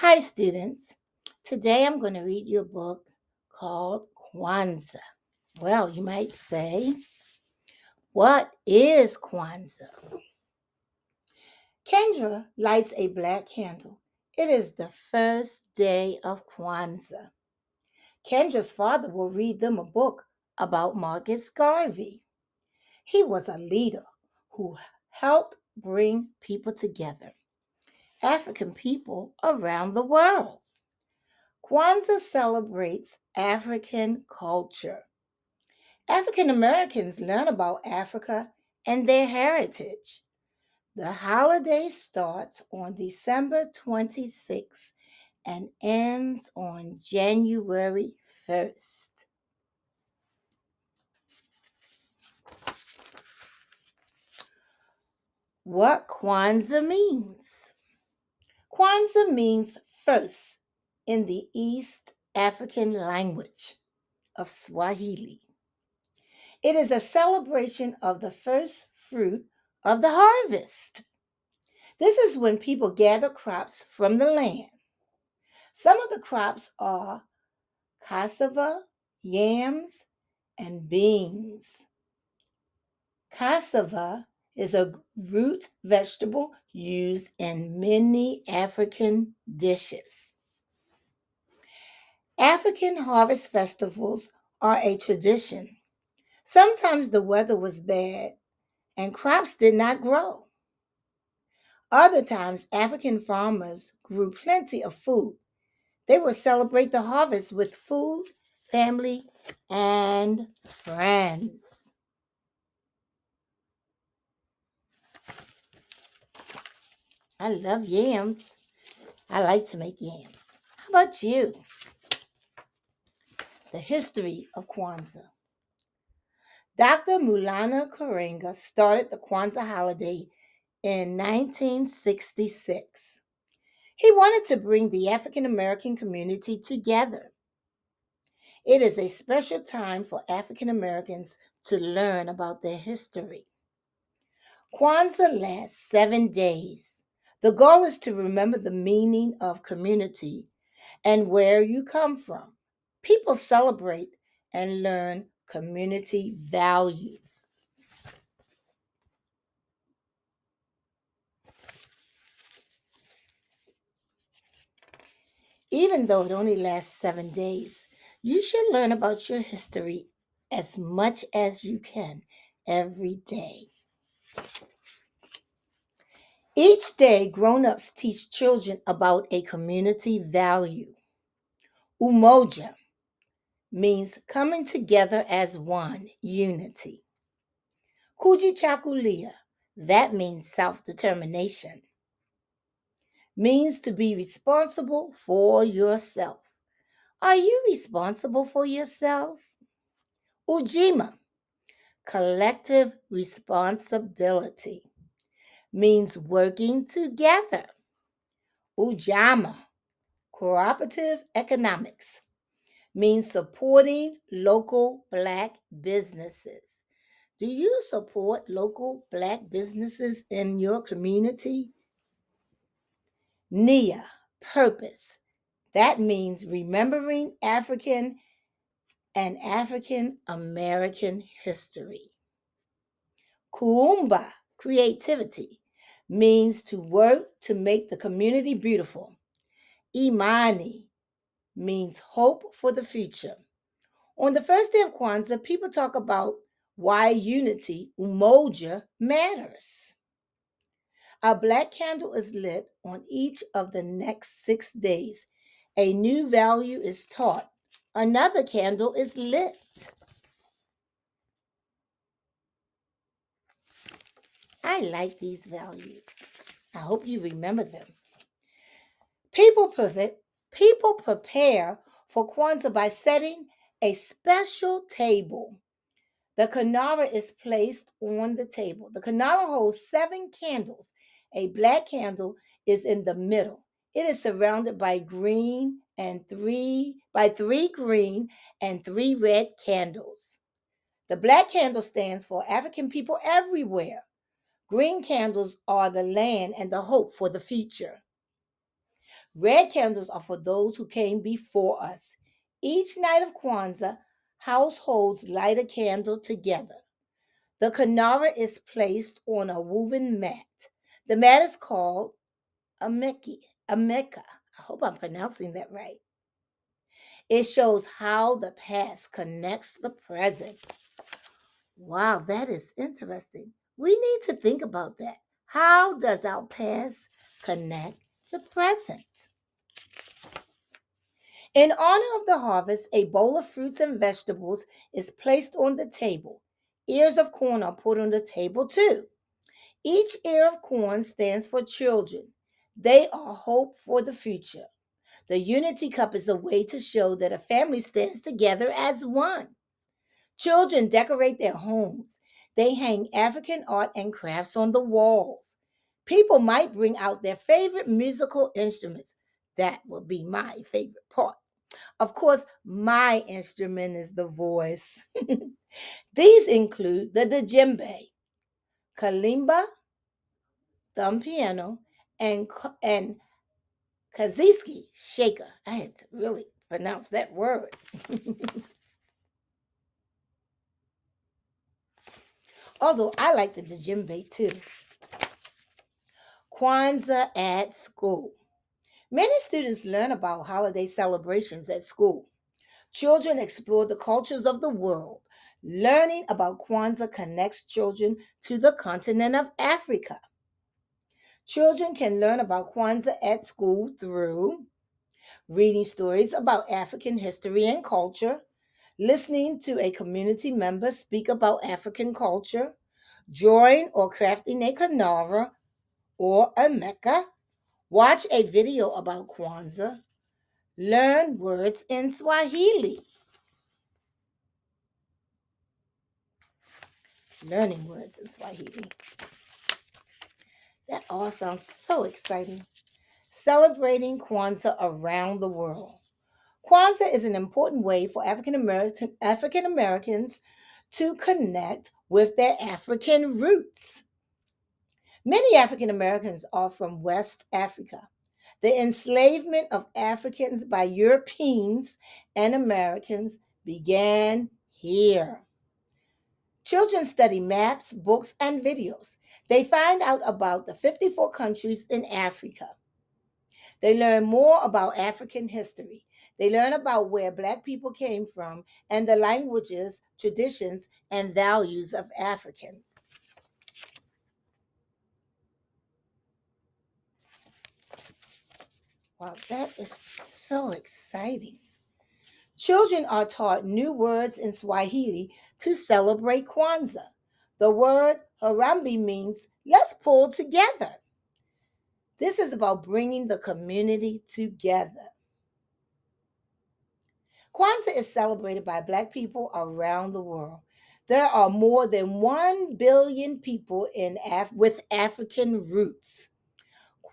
Hi, students. Today I'm going to read you a book called Kwanzaa. Well, you might say, what is Kwanzaa? Kendra lights a black candle. It is the first day of Kwanzaa. Kendra's father will read them a book about Marcus Garvey. He was a leader who helped bring people together, African people around the world. Kwanzaa celebrates African culture. African Americans learn about Africa and their heritage. The holiday starts on December 26th and ends on January 1st. What Kwanzaa means? Kwanzaa means first in the East African language of Swahili. It is a celebration of the first fruit of the harvest. This is when people gather crops from the land. Some of the crops are cassava, yams, and beans. Cassava is a root vegetable used in many African dishes. African harvest festivals are a tradition. Sometimes the weather was bad and crops did not grow. Other times, African farmers grew plenty of food. They would celebrate the harvest with food, family, and friends. I love yams. I like to make yams. How about you? The history of Kwanzaa. Dr. Mulana Karenga started the Kwanzaa holiday in 1966. He wanted to bring the African American community together. It is a special time for African Americans to learn about their history. Kwanzaa lasts 7 days. The goal is to remember the meaning of community and where you come from. People celebrate and learn community values. Even though it only lasts 7 days, you should learn about your history as much as you can every day. Each day, grown-ups teach children about a community value. Umoja means coming together as one, unity. Kujichakulia, that means self-determination, means to be responsible for yourself. Are you responsible for yourself? Ujima, collective responsibility, means working together. Ujama, cooperative economics, means supporting local Black businesses. Do you support local Black businesses in your community? Nia, purpose. That means remembering African and African American history. Kuumba, creativity, means to work to make the community beautiful. Imani means hope for the future. On the first day of Kwanzaa, people talk about why unity, umoja, matters. A black candle is lit on each of the next 6 days. A new value is taught. Another candle is lit. I like these values. I hope you remember them. People prepare for Kwanzaa by setting a special table. The kinara is placed on the table. The kinara holds 7 candles. A black candle is in the middle. It is surrounded by three green and 3 red candles. The black candle stands for African people everywhere. Green candles are the land and the hope for the future. Red candles are for those who came before us. Each night of Kwanzaa, households light a candle together. The kinara is placed on a woven mat. The mat is called a mecca. I hope I'm pronouncing that right. It shows how the past connects the present. Wow, that is interesting. We need to think about that. How does our past connect the present? In honor of the harvest, a bowl of fruits and vegetables is placed on the table. Ears of corn are put on the table too. Each ear of corn stands for children. They are hope for the future. The unity cup is a way to show that a family stands together as one. Children decorate their homes. They hang African art and crafts on the walls. People might bring out their favorite musical instruments. That would be my favorite part. Of course, my instrument is the voice. These include the djembe, kalimba, thumb piano, and kaziski, shaker. I had to really pronounce that word. Although I like the djembe too. Kwanzaa at school. Many students learn about holiday celebrations at school. Children explore the cultures of the world. Learning about Kwanzaa connects children to the continent of Africa. Children can learn about Kwanzaa at school through reading stories about African history and culture, listening to a community member speak about African culture, drawing or crafting a kanara or a mecca, watch a video about Kwanzaa, learn words in Swahili. Learning words in Swahili. That all sounds so exciting. Celebrating Kwanzaa around the world. Kwanzaa is an important way for African Americans to connect with their African roots. Many African Americans are from West Africa. The enslavement of Africans by Europeans and Americans began here. Children study maps, books, and videos. They find out about the 54 countries in Africa. They learn more about African history. They learn about where Black people came from and the languages, traditions, and values of Africans. Wow, that is so exciting. Children are taught new words in Swahili to celebrate Kwanzaa. The word Harambe means let's pull together. This is about bringing the community together. Kwanzaa is celebrated by Black people around the world. There are more than 1 billion people with African roots.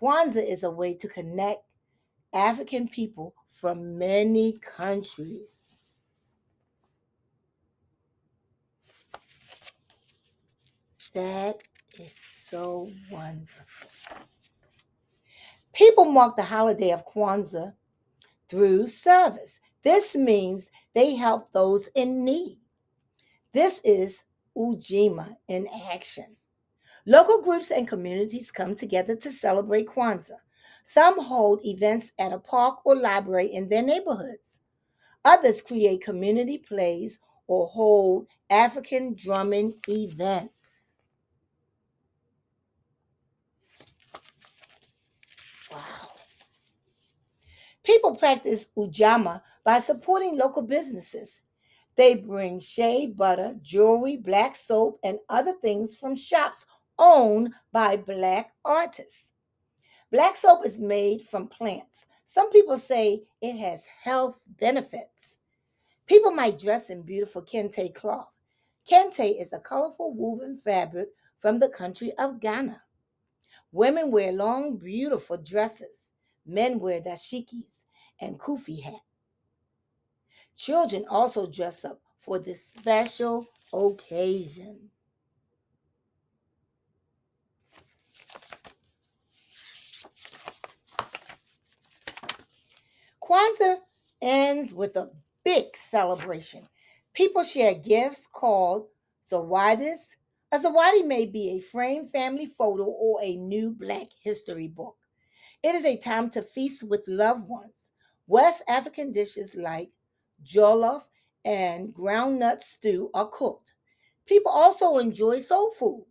Kwanzaa is a way to connect African people from many countries. That is so wonderful. People mark the holiday of Kwanzaa through service. This means they help those in need. This is Ujima in action. Local groups and communities come together to celebrate Kwanzaa. Some hold events at a park or library in their neighborhoods. Others create community plays or hold African drumming events. Wow. People practice Ujama by supporting local businesses. They bring shea butter, jewelry, black soap, and other things from shops owned by Black artists. Black soap is made from plants. Some people say it has health benefits. People might dress in beautiful kente cloth. Kente is a colorful woven fabric from the country of Ghana. Women wear long, beautiful dresses. Men wear dashikis and kufi hats. Children also dress up for this special occasion. Kwanzaa ends with a big celebration. People share gifts called zawadis. A zawadi may be a framed family photo or a new Black history book. It is a time to feast with loved ones. West African dishes like jollof and groundnut stew are cooked. People also enjoy soul food,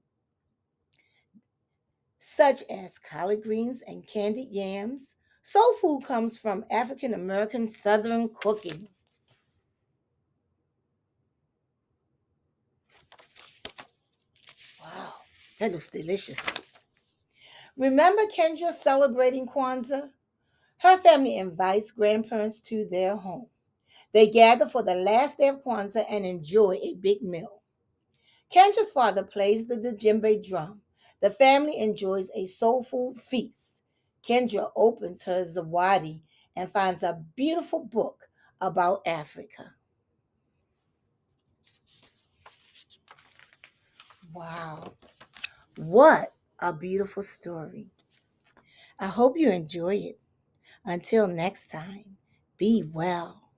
such as collard greens and candied yams. Soul food comes from African American Southern cooking. Wow, that looks delicious. Remember Kendra celebrating Kwanzaa? Her family invites grandparents to their home. They gather for the last day of Kwanzaa and enjoy a big meal. Kendra's father plays the djembe drum. The family enjoys a soul food feast. Kendra opens her zawadi and finds a beautiful book about Africa. Wow, what a beautiful story. I hope you enjoy it. Until next time, be well.